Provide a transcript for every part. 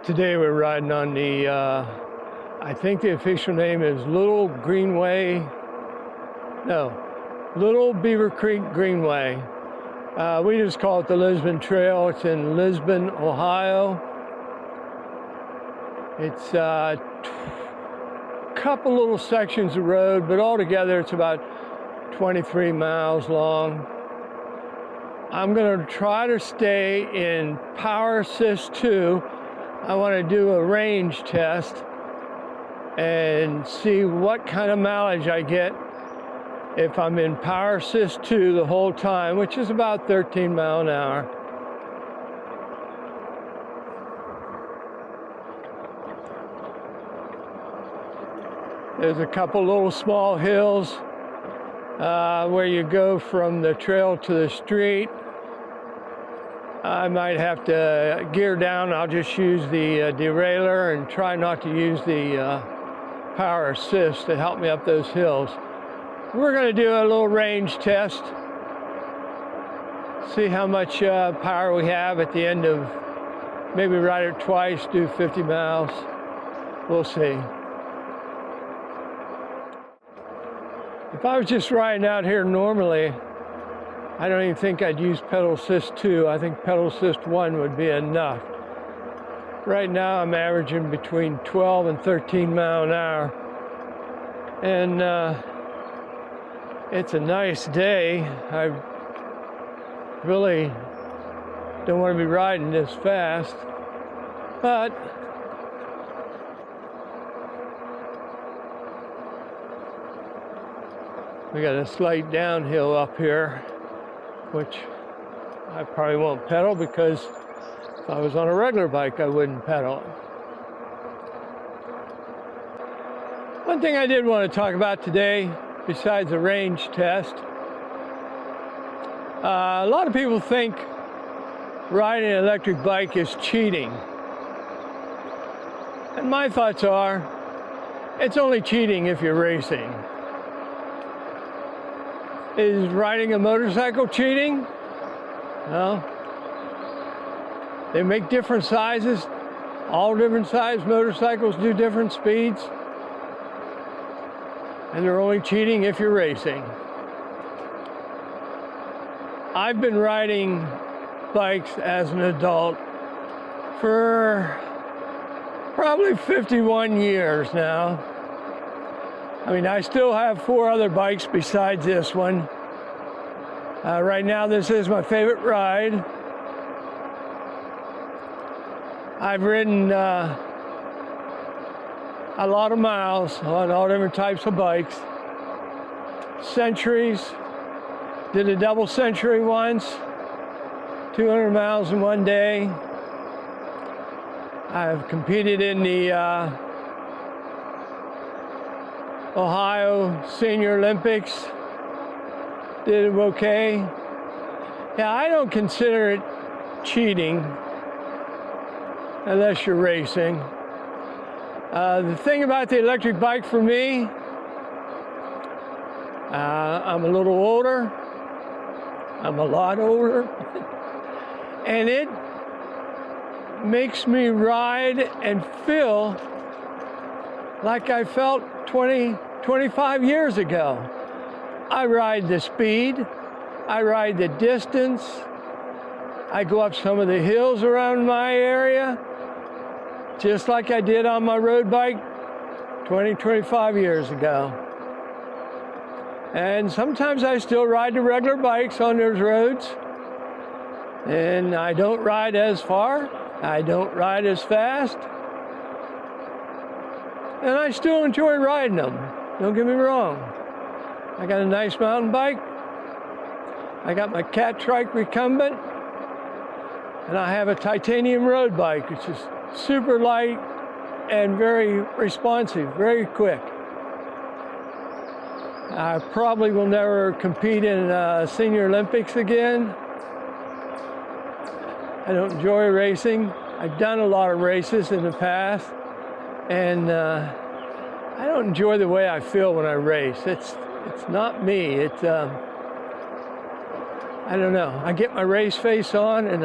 Today we're riding on the, I think the official name is Little Beaver Creek Greenway. We just call it the Lisbon Trail. It's in Lisbon, Ohio. It's a couple little sections of road, but altogether it's about 23 miles long. I'm going to try to stay in Power Assist 2. I want to do a range test and see what kind of mileage I get if I'm in Power Assist 2 the whole time, which is about 13 miles an hour. There's a couple little small hills where you go from the trail to the street. I might have to gear down. I'll just use the derailleur and try not to use the power assist to help me up those hills. We're going to do a little range test, see how much power we have at the end of, maybe ride it twice, do 50 miles. We'll see. If I was just riding out here normally, I don't even think I'd use pedal assist 2. I think pedal assist 1 would be enough. Right now I'm averaging between 12 and 13 miles an hour. And it's a nice day. I really don't want to be riding this fast, but we got a slight downhill up here, which I probably won't pedal because if I was on a regular bike, I wouldn't pedal. One thing I did want to talk about today, besides the range test, a lot of people think riding an electric bike is cheating. And my thoughts are, it's only cheating if you're racing. Is riding a motorcycle cheating? No. They make different sizes. All different size motorcycles do different speeds. And they're only cheating if you're racing. I've been riding bikes as an adult for probably 51 years now. I mean, I still have 4 other bikes besides this one. Right now, this is my favorite ride. I've ridden a lot of miles on all different types of bikes. Centuries. Did a double century once. 200 miles in one day. I've competed in the Ohio Senior Olympics. Did okay. Yeah, I don't consider it cheating unless you're racing. The thing about the electric bike for me, I'm a little older. I'm a lot older. And it makes me ride and feel like I felt 25 years ago. I ride the speed, I ride the distance, I go up some of the hills around my area, just like I did on my road bike 25 years ago. And sometimes I still ride the regular bikes on those roads, and I don't ride as far, I don't ride as fast, and I still enjoy riding them. Don't get me wrong. I got a nice mountain bike. I got my Cat Trike recumbent. And I have a titanium road bike, which is super light and very responsive, very quick. I probably will never compete in Senior Olympics again. I don't enjoy racing. I've done a lot of races in the past, and I don't enjoy the way I feel when I race. It's not me. It's I don't know. I get my race face on, and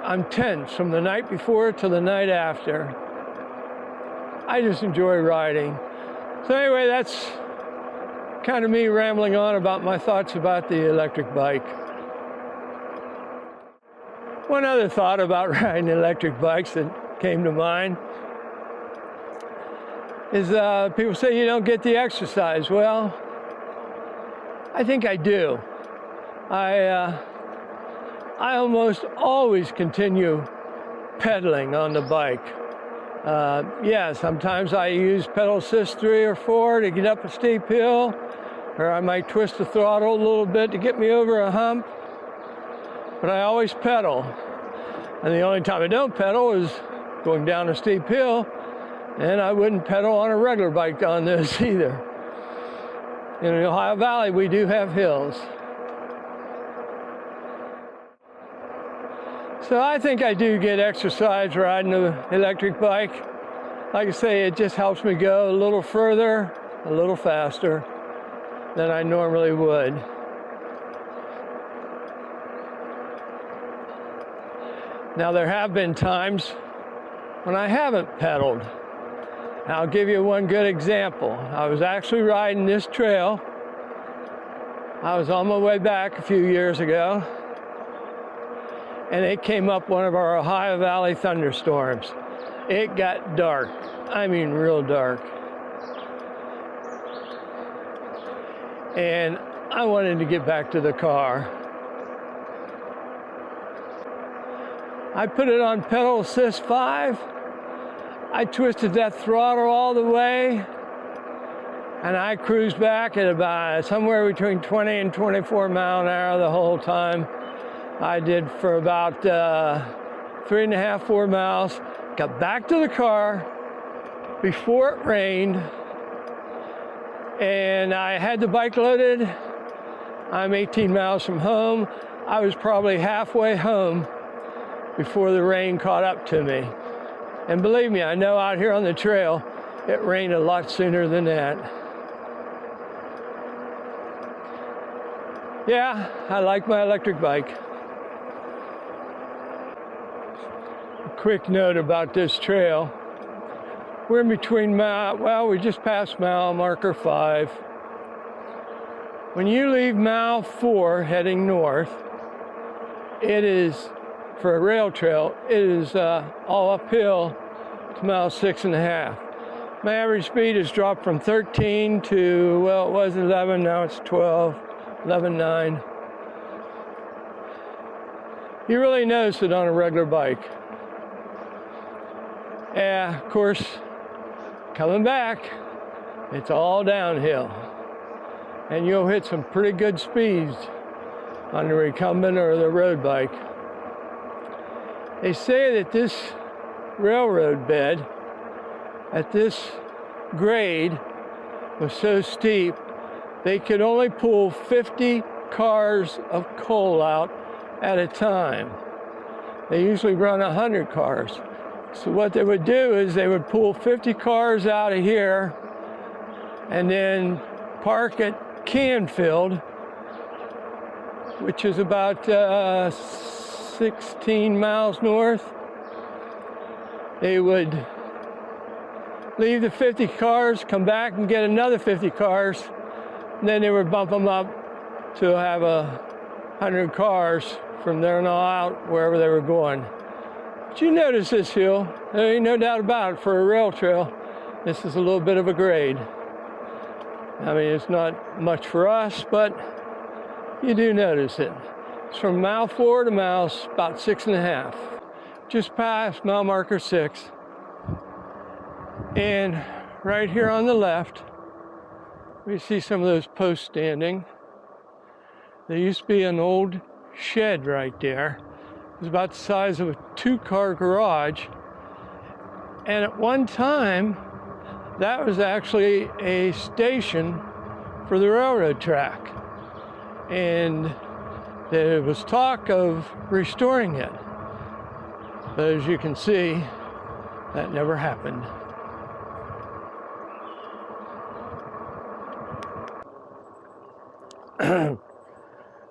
I'm tense from the night before to the night after. I just enjoy riding. So anyway, that's kind of me rambling on about my thoughts about the electric bike. One other thought about riding electric bikes that came to mind is people say you don't get the exercise. Well, I think I do. I almost always continue pedaling on the bike. Yeah, sometimes I use pedal assist 3 or 4 to get up a steep hill, or I might twist the throttle a little bit to get me over a hump, but I always pedal. And the only time I don't pedal is going down a steep hill, and I wouldn't pedal on a regular bike on this either. In the Ohio Valley, we do have hills. So I think I do get exercise riding an electric bike. Like I say, it just helps me go a little further, a little faster than I normally would. Now there have been times when I haven't pedaled. And I'll give you one good example. I was actually riding this trail. I was on my way back a few years ago, and it came up one of our Ohio Valley thunderstorms. It got dark. I mean, real dark. And I wanted to get back to the car. I put it on pedal assist 5. I twisted that throttle all the way, and I cruised back at about somewhere between 20 and 24 mile an hour the whole time. I did for about 3.5, 4 miles. Got back to the car before it rained, and I had the bike loaded. I'm 18 miles from home. I was probably halfway home before the rain caught up to me. And believe me, I know out here on the trail, it rained a lot sooner than that. Yeah, I like my electric bike. A quick note about this trail. We're in between we just passed mile marker 5. When you leave mile 4 heading north, it is, for a rail trail, it is all uphill to mile 6.5. My average speed has dropped from 13 to, well, it was 11, now it's 12, 11.9. You really notice it on a regular bike. Yeah, of course, coming back, it's all downhill. And you'll hit some pretty good speeds on the recumbent or the road bike. They say that this railroad bed at this grade was so steep, they could only pull 50 cars of coal out at a time. They usually run 100 cars. So what they would do is they would pull 50 cars out of here and then park at Canfield, which is about 16 miles north. They would leave the 50 cars, come back and get another 50 cars, and then they would bump them up to have 100 cars from there on out wherever they were going. But you notice this hill, there ain't no doubt about it, for a rail trail, this is a little bit of a grade. I mean, it's not much for us, but you do notice it. It's from mile 4 to mile about 6.5. Just past mile marker 6. And right here on the left, we see some of those posts standing. There used to be an old shed right there. It was about the size of a 2-car garage. And at one time, that was actually a station for the railroad track. And there was talk of restoring it. But as you can see, that never happened.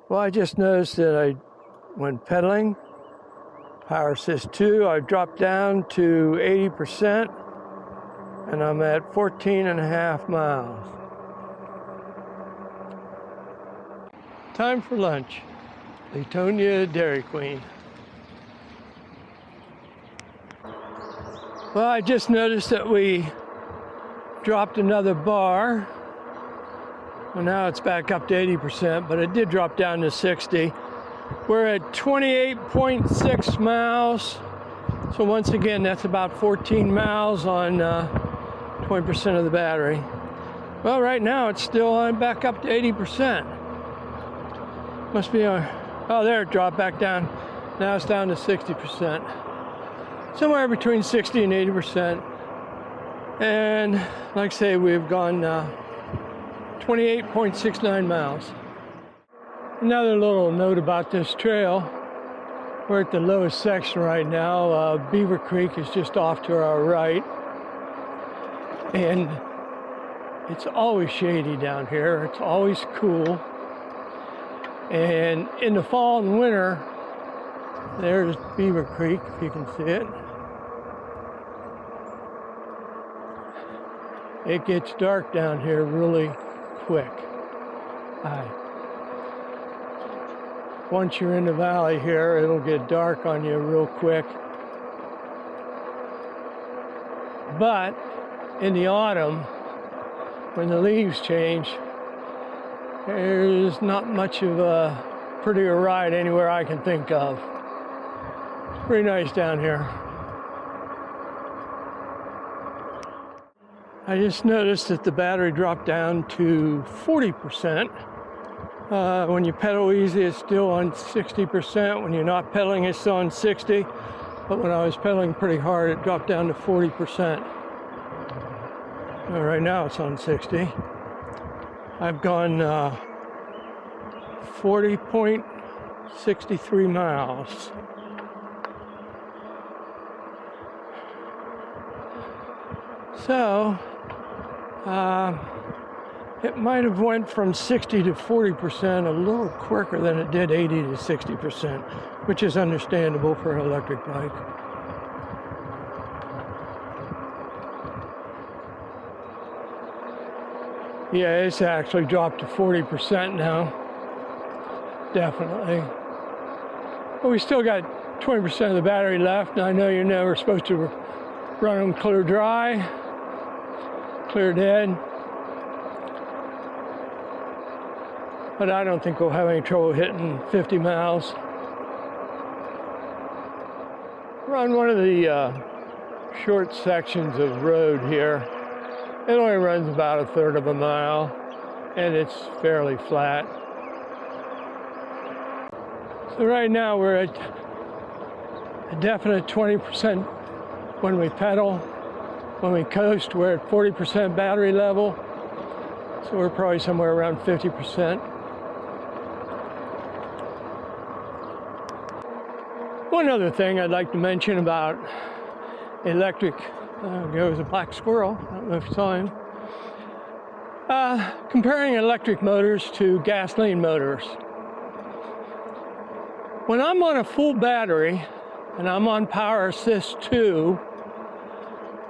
Well, I just noticed that when pedaling, Power Assist 2, I dropped down to 80%, and I'm at 14.5 miles. Time for lunch. Latonia Dairy Queen. Well, I just noticed that we dropped another bar. Well, now it's back up to 80%, but it did drop down to 60. We're at 28.6 miles. So once again, that's about 14 miles on 20% of the battery. Well, right now it's still back up to 80%. Must be oh, there it dropped back down. Now it's down to 60%. Somewhere between 60 and 80%. And like I say, we've gone 28.69 miles. Another little note about this trail. We're at the lowest section right now. Beaver Creek is just off to our right. And it's always shady down here. It's always cool. And in the fall and winter, there's Beaver Creek, if you can see it. It gets dark down here really quick. Once you're in the valley here, it'll get dark on you real quick. But in the autumn, when the leaves change, there's not much of a prettier ride anywhere I can think of. It's pretty nice down here. I just noticed that the battery dropped down to 40%. When you pedal easy, it's still on 60%. When you're not pedaling, it's still on 60. But when I was pedaling pretty hard, it dropped down to 40%. Right now it's on 60. I've gone 40.63 miles. So, it might have went from 60 to 40% a little quicker than it did 80 to 60%, which is understandable for an electric bike. Yeah, it's actually dropped to 40% now. Definitely. But we still got 20% of the battery left, and I know you're never supposed to run them clear dry, clear dead. But I don't think we'll have any trouble hitting 50 miles. We're on one of the short sections of road here. It only runs about 1/3 of a mile, and it's fairly flat. So right now we're at a definite 20% when we pedal. When we coast, we're at 40% battery level. So we're probably somewhere around 50%. One other thing I'd like to mention about electric, there was a black squirrel, I don't know if you saw him. Comparing electric motors to gasoline motors. When I'm on a full battery and I'm on Power Assist 2,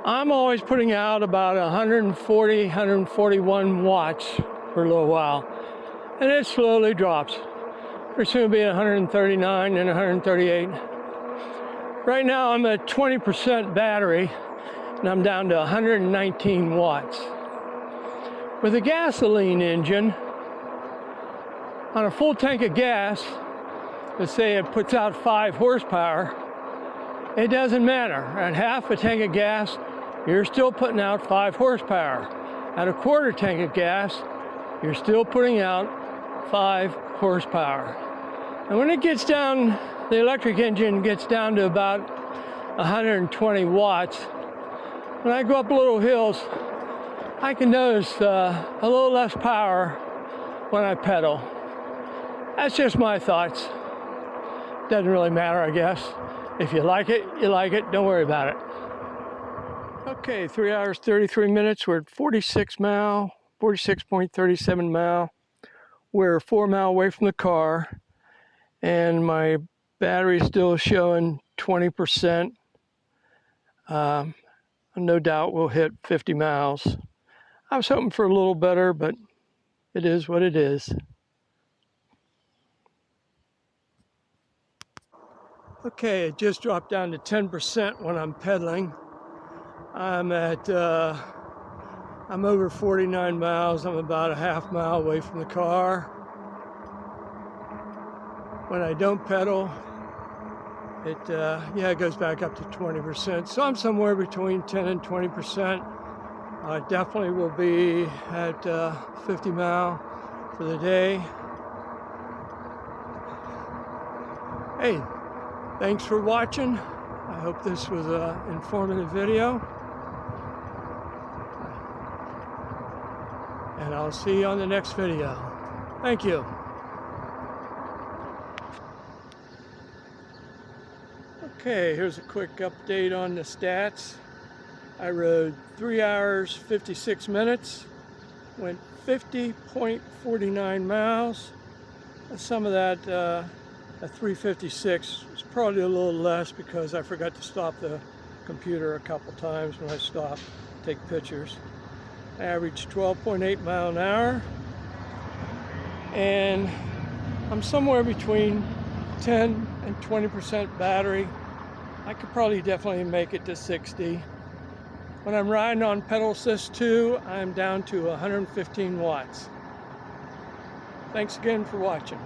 I'm always putting out about 140, 141 watts for a little while. And it slowly drops. Pretty soon it'll be 139 and 138. Right now I'm at 20% battery and I'm down to 119 watts. With a gasoline engine, on a full tank of gas, let's say it puts out 5 horsepower, it doesn't matter. At half a tank of gas, you're still putting out 5 horsepower. At a quarter tank of gas, you're still putting out 5 horsepower. And when it gets down, the electric engine gets down to about 120 watts. When I go up little hills, I can notice a little less power when I pedal. That's just my thoughts. Doesn't really matter, I guess. If you like it, you like it. Don't worry about it. Okay, 3 hours, 33 minutes. We're at 46.37 mile. We're 4 miles away from the car, and my battery's still showing 20%. No doubt we'll hit 50 miles. I was hoping for a little better, but it is what it is. Okay, it just dropped down to 10% when I'm pedaling. I'm over 49 miles. I'm about a half mile away from the car. When I don't pedal, it goes back up to 20%. So I'm somewhere between 10 and 20%. I definitely will be at 50 mile for the day. Hey, thanks for watching. I hope this was an informative video. And I'll see you on the next video. Thank you. Okay, here's a quick update on the stats. I rode 3 hours, 56 minutes, went 50.49 miles. Some of that, at 356, was probably a little less because I forgot to stop the computer a couple times when I stopped to take pictures. I averaged 12.8 miles an hour, and I'm somewhere between 10 and 20% battery. I could probably definitely make it to 60. When I'm riding on pedal assist 2, I'm down to 115 watts. Thanks again for watching.